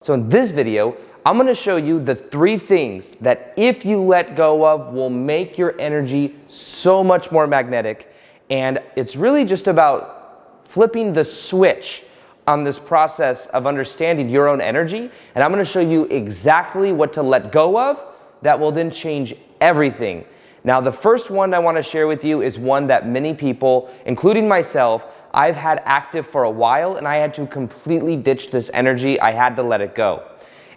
So in this video, I'm going to show you the 3 things that if you let go of will make your energy so much more magnetic. And it's really just about flipping the switch on this process of understanding your own energy. And I'm going to show you exactly what to let go of that will then change everything. Now, the first one I want to share with you is one that many people, including myself, I've had active for a while, and I had to completely ditch this energy. I had to let it go.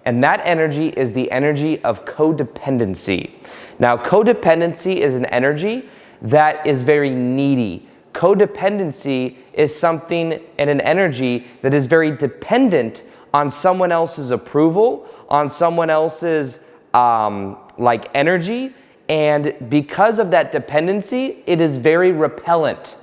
And that energy is the energy of codependency. Now, codependency is an energy that is very needy. Codependency is something and an energy that is very dependent on someone else's approval, on someone else's energy. And because of that dependency, it is very repellent.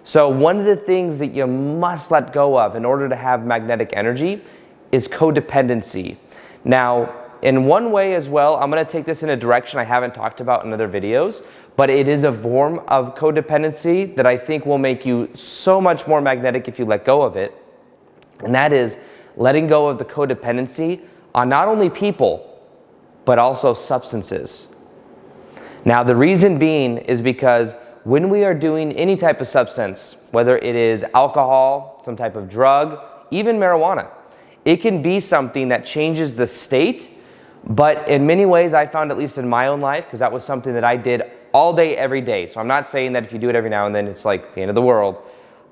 So one of the things that you must let go of in order to have magnetic energy is codependency. Now, in one way as well, I'm going to take this in a direction I haven't talked about in other videos, but it is a form of codependency that I think will make you so much more magnetic if you let go of it. And that is letting go of the codependency on not only people, but also substances. Now, the reason being is because when we are doing any type of substance, whether it is alcohol, some type of drug, even marijuana, it can be something that changes the state. But in many ways, I found, at least in my own life, because that was something that I did all day, every day. So I'm not saying that if you do it every now and then, it's like the end of the world.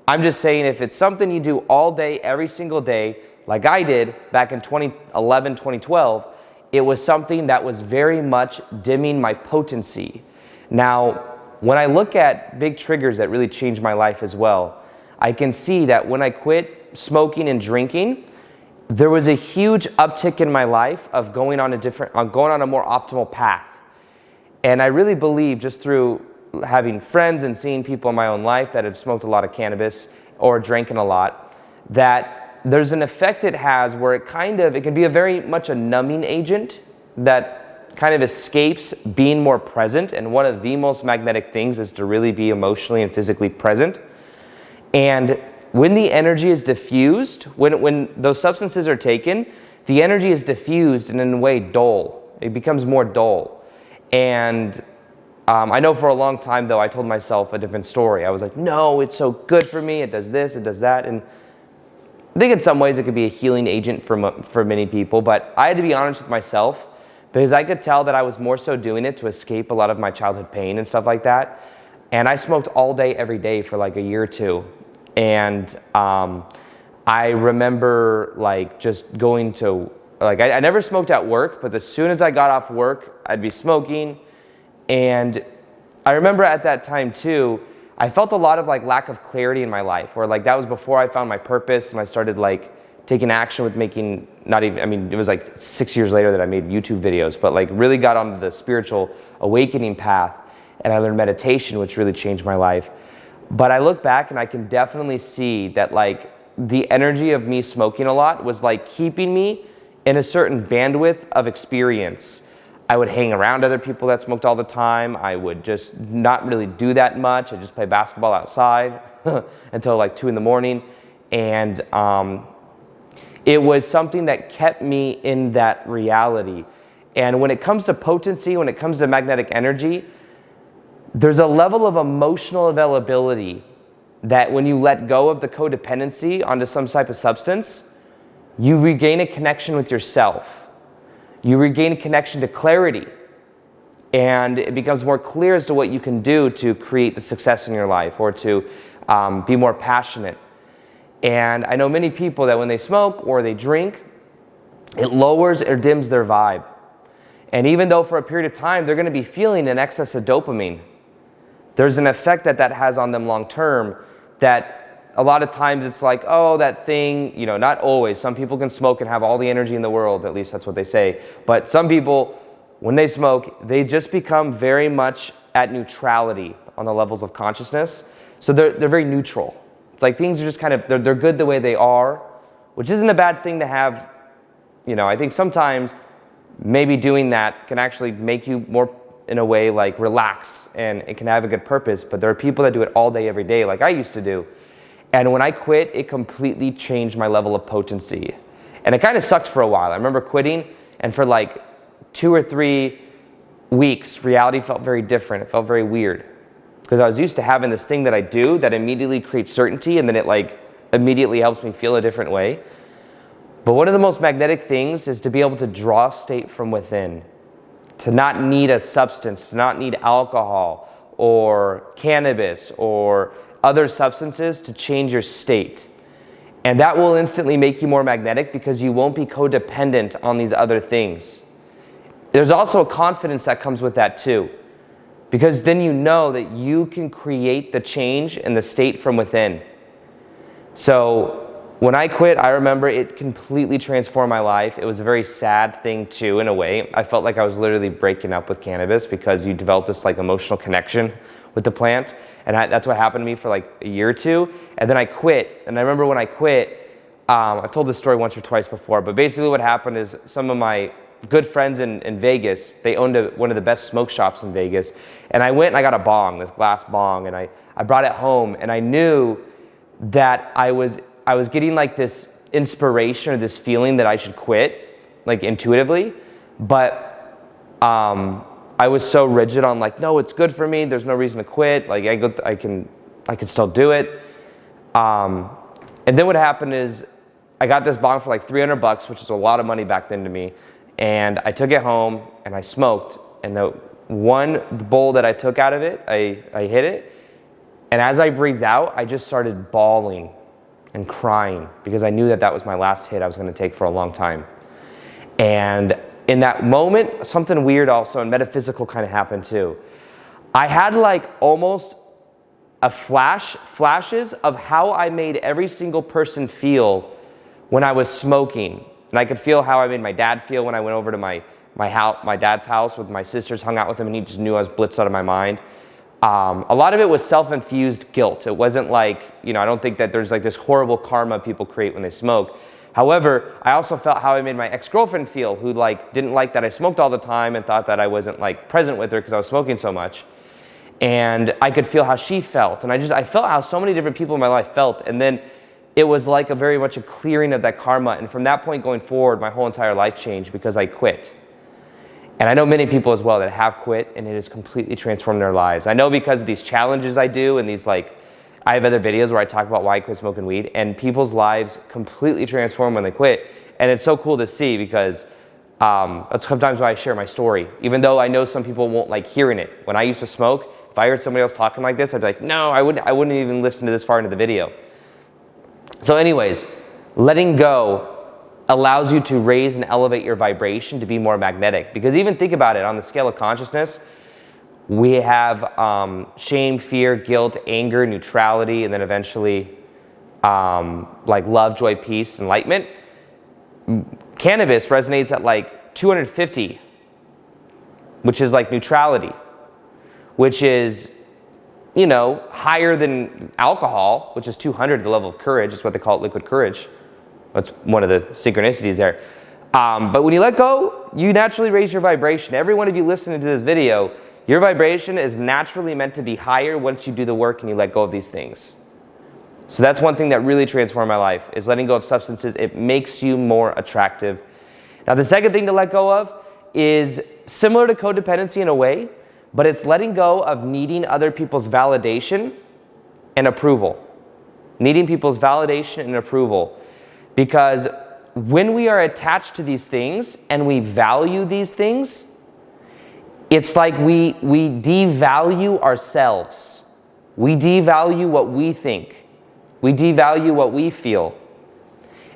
I'm just saying if it's something you do all day, every single day, like I did back in 2011, 2012, it was something that was very much dimming my potency. Now, when I look at big triggers that really changed my life as well, I can see that when I quit smoking and drinking, there was a huge uptick in my life of going on a more optimal path. And I really believe, just through having friends and seeing people in my own life that have smoked a lot of cannabis or drinking a lot, that there's an effect it has where it can be a very much a numbing agent that kind of escapes being more present. And one of the most magnetic things is to really be emotionally and physically present. And when the energy is diffused, when those substances are taken, the energy is diffused and in a way dull. It becomes more dull. And I know for a long time, though, I told myself a different story. I was like, no, it's so good for me. It does this, it does that. And I think in some ways it could be a healing agent for many people. But I had to be honest with myself, because I could tell that I was more so doing it to escape a lot of my childhood pain and stuff like that. And I smoked all day, every day for like a year or two. And I remember just going to, I never smoked at work, but as soon as I got off work, I'd be smoking. And I remember at that time too, I felt a lot of lack of clarity in my life, where that was before I found my purpose and I started taking action with making, it was 6 years later that I made YouTube videos, but really got onto the spiritual awakening path, and I learned meditation, which really changed my life. But I look back and I can definitely see that the energy of me smoking a lot was keeping me in a certain bandwidth of experience. I would hang around other people that smoked all the time. I would just not really do that much. I'd just play basketball outside until 2 in the morning. And it was something that kept me in that reality. And when it comes to potency, when it comes to magnetic energy, there's a level of emotional availability that when you let go of the codependency onto some type of substance, you regain a connection with yourself. You regain a connection to clarity. And it becomes more clear as to what you can do to create the success in your life, or to be more passionate. And I know many people that when they smoke or they drink, it lowers or dims their vibe. And even though for a period of time they're going to be feeling an excess of dopamine, there's an effect that has on them long term, that a lot of times it's that thing, not always. Some people can smoke and have all the energy in the world, at least that's what they say. But some people, when they smoke, they just become very much at neutrality on the levels of consciousness. So they're very neutral. It's things are just they're good the way they are, which isn't a bad thing to have. I think sometimes maybe doing that can actually make you more, in a way, relax, and it can have a good purpose. But there are people that do it all day, every day, like I used to do. And when I quit, it completely changed my level of potency. And it kind of sucked for a while. I remember quitting, and for like 2 or 3 weeks, reality felt very different. It felt very weird. Because I was used to having this thing that I do that immediately creates certainty, and then it like immediately helps me feel a different way. But one of the most magnetic things is to be able to draw state from within. To not need a substance, to not need alcohol or cannabis or other substances to change your state. And that will instantly make you more magnetic because you won't be codependent on these other things. There's also a confidence that comes with that too. Because then you know that you can create the change and the state from within. So when I quit, I remember it completely transformed my life. It was a very sad thing too, in a way. I felt like I was literally breaking up with cannabis because you develop this like emotional connection with the plant. And that's what happened to me for like a year or two. And then I quit. And I remember when I quit, I've told this story once or twice before, but basically what happened is some of my good friends in Vegas, they owned one of the best smoke shops in Vegas. And I went and I got a bong, this glass bong, and I brought it home, and I knew that I was getting like this inspiration or this feeling that I should quit, like intuitively, but I was so rigid on like, no, it's good for me, there's no reason to quit, like I can still do it. And then what happened is I got this bong for like $300, which is a lot of money back then to me, and I took it home and I smoked, and the bowl that I took out of it, I hit it, and as I breathed out, I just started bawling and crying because I knew that was my last hit I was going to take for a long time. And in that moment, something weird also and metaphysical kind of happened too. I had like almost flashes of how I made every single person feel when I was smoking. And I could feel how I made my dad feel when I went over to my dad's house with my sisters, hung out with him, and he just knew I was blitzed out of my mind. A lot of it was self-infused guilt. It wasn't like, I don't think that there's like this horrible karma people create when they smoke. However, I also felt how I made my ex-girlfriend feel, who like didn't like that I smoked all the time and thought that I wasn't like present with her because I was smoking so much. And I could feel how she felt. And I felt how so many different people in my life felt. And then it was like very much a clearing of that karma. And from that point going forward, my whole entire life changed because I quit. And I know many people as well that have quit, and it has completely transformed their lives. I know because of these challenges I do, and these I have other videos where I talk about why I quit smoking weed, and people's lives completely transform when they quit. And it's so cool to see because that's sometimes why I share my story. Even though I know some people won't like hearing it. When I used to smoke, if I heard somebody else talking like this, I'd be like, no, I wouldn't even listen to this far into the video. So anyways, letting go allows you to raise and elevate your vibration to be more magnetic. Because even think about it, on the scale of consciousness, we have shame, fear, guilt, anger, neutrality, and then eventually like love, joy, peace, enlightenment. Cannabis resonates at like 250, which is like neutrality, which is, higher than alcohol, which is 200, the level of courage. It's what they call it, liquid courage. That's one of the synchronicities there. But when you let go, you naturally raise your vibration. Every one of you listening to this video, your vibration is naturally meant to be higher once you do the work and you let go of these things. So that's one thing that really transformed my life, is letting go of substances. It makes you more attractive. Now, the second thing to let go of is similar to codependency in a way, but it's letting go of needing other people's validation and approval. Needing people's validation and approval. Because when we are attached to these things and we value these things, it's like we devalue ourselves. We devalue what we think. We devalue what we feel.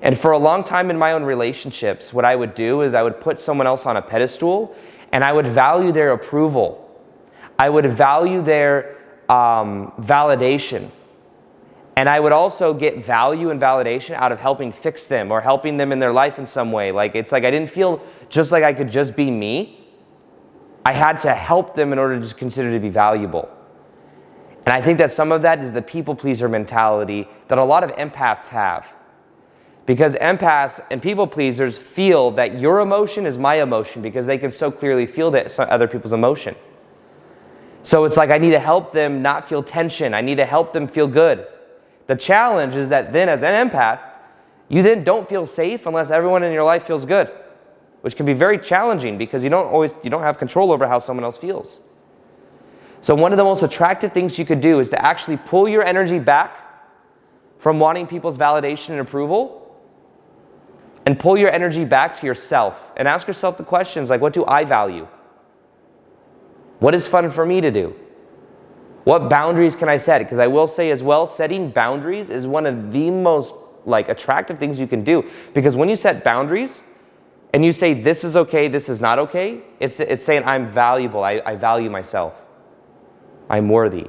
And for a long time in my own relationships, what I would do is I would put someone else on a pedestal and I would value their approval. I would value their validation. And I would also get value and validation out of helping fix them or helping them in their life in some way. It's like I didn't feel just like I could just be me. I had to help them in order to consider to be valuable. And I think that some of that is the people pleaser mentality that a lot of empaths have. Because empaths and people pleasers feel that your emotion is my emotion because they can so clearly feel that other people's emotion. So it's like I need to help them not feel tension. I need to help them feel good. The challenge is that then as an empath, You then don't feel safe unless everyone in your life feels good, which can be very challenging because you don't have control over how someone else feels. So one of the most attractive things you could do is to actually pull your energy back from wanting people's validation and approval, and pull your energy back to yourself and ask yourself the questions like, what do I value? What is fun for me to do? What boundaries can I set? Because I will say as well, setting boundaries is one of the most attractive things you can do. Because when you set boundaries and you say this is okay, this is not okay, it's saying I'm valuable, I value myself. I'm worthy.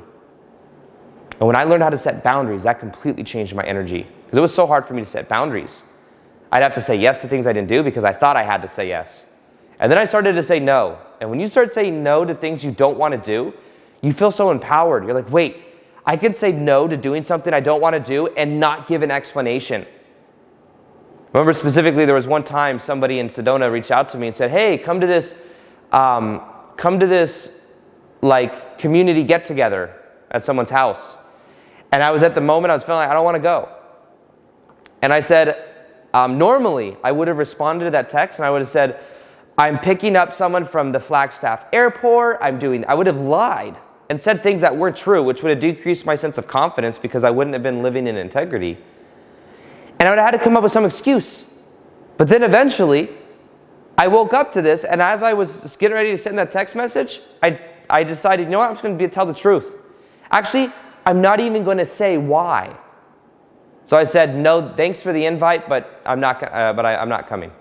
And when I learned how to set boundaries, that completely changed my energy. Because it was so hard for me to set boundaries. I'd have to say yes to things I didn't do because I thought I had to say yes. And then I started to say no. And when you start saying no to things you don't want to do, you feel so empowered. You're like, wait, I can say no to doing something I don't want to do and not give an explanation. Remember specifically, there was one time somebody in Sedona reached out to me and said, hey, come to this community get-together at someone's house. And I was at the moment, I was feeling like I don't want to go. And I said, normally I would have responded to that text and I would have said, I'm picking up someone from the Flagstaff airport, I would have lied and said things that weren't true, which would have decreased my sense of confidence because I wouldn't have been living in integrity. And I would have had to come up with some excuse. But then eventually, I woke up to this, and as I was getting ready to send that text message, I decided, you know what, I'm just going to tell the truth. Actually, I'm not even going to say why. So I said, no, thanks for the invite, but I'm not coming.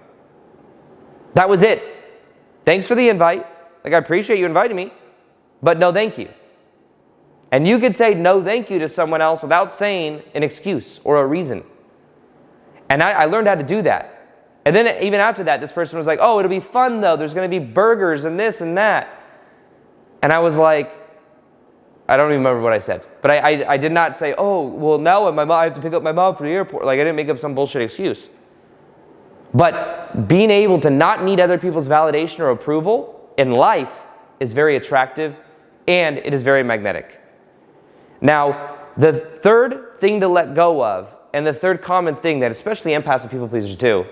That was it. Thanks for the invite. I appreciate you inviting me, but no thank you. And you could say no thank you to someone else without saying an excuse or a reason. And I learned how to do that. And then even after that, this person was like, oh, it'll be fun though. There's going to be burgers and this and that. And I was like, I don't even remember what I said. But I did not say, oh, well, now I have to pick up my mom from the airport. I didn't make up some bullshit excuse. But being able to not need other people's validation or approval in life is very attractive and it is very magnetic. Now, the third thing to let go of, and the third common thing that especially empaths and people pleasers do,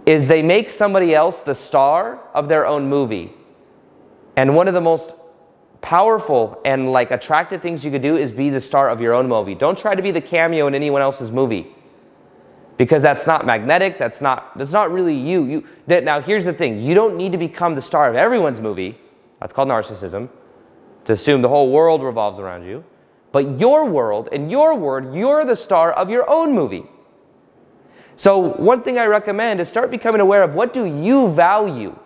is they make somebody else the star of their own movie. And one of the most powerful and attractive things you could do is be the star of your own movie. Don't try to be the cameo in anyone else's movie. Because that's not magnetic, that's not really you. Now here's the thing, you don't need to become the star of everyone's movie. That's called narcissism. To assume the whole world revolves around you. But your world and your word, you're the star of your own movie. So one thing I recommend is start becoming aware of what do you value.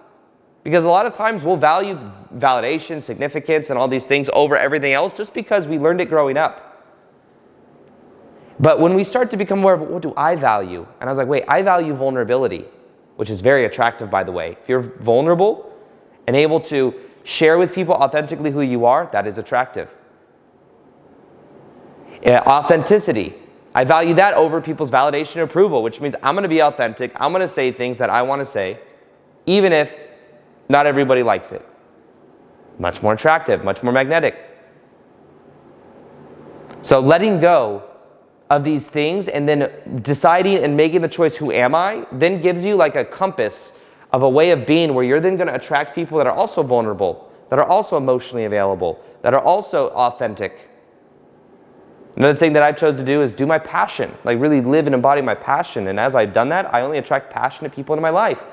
Because a lot of times we'll value validation, significance, and all these things over everything else just because we learned it growing up. But when we start to become aware of what do I value, and I was like, wait, I value vulnerability, which is very attractive, by the way. If you're vulnerable and able to share with people authentically who you are, that is attractive. Authenticity. I value that over people's validation and approval, which means I'm going to be authentic. I'm going to say things that I want to say, even if not everybody likes it. Much more attractive, much more magnetic. So letting go of these things and then deciding and making the choice, who am I, then gives you a compass of a way of being where you're then going to attract people that are also vulnerable, that are also emotionally available, that are also authentic. Another thing that I've chosen to do is do my passion, really live and embody my passion. And as I've done that, I only attract passionate people into my life.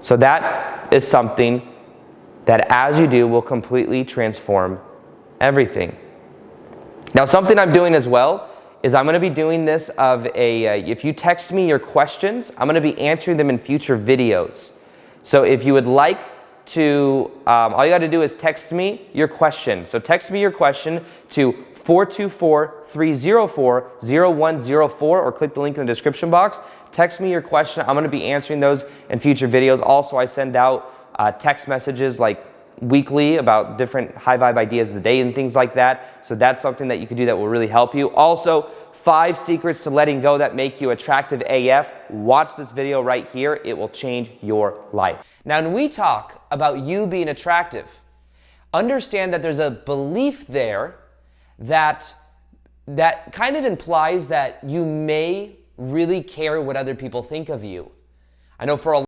So that is something that as you do will completely transform everything. Now something I'm doing as well is I'm going to be doing this if you text me your questions, I'm going to be answering them in future videos. So if you would like to, all you got to do is text me your question. So text me your question to 424-304-0104 or click the link in the description box. Text me your question. I'm going to be answering those in future videos. Also, I send out text messages weekly about different high vibe ideas of the day and things like that. So that's something that you can do that will really help you. Also, 5 secrets to letting go that make you attractive AF. Watch this video right here. It will change your life. Now, when we talk about you being attractive, understand that there's a belief there that that kind of implies that you may really care what other people think of you. I know for a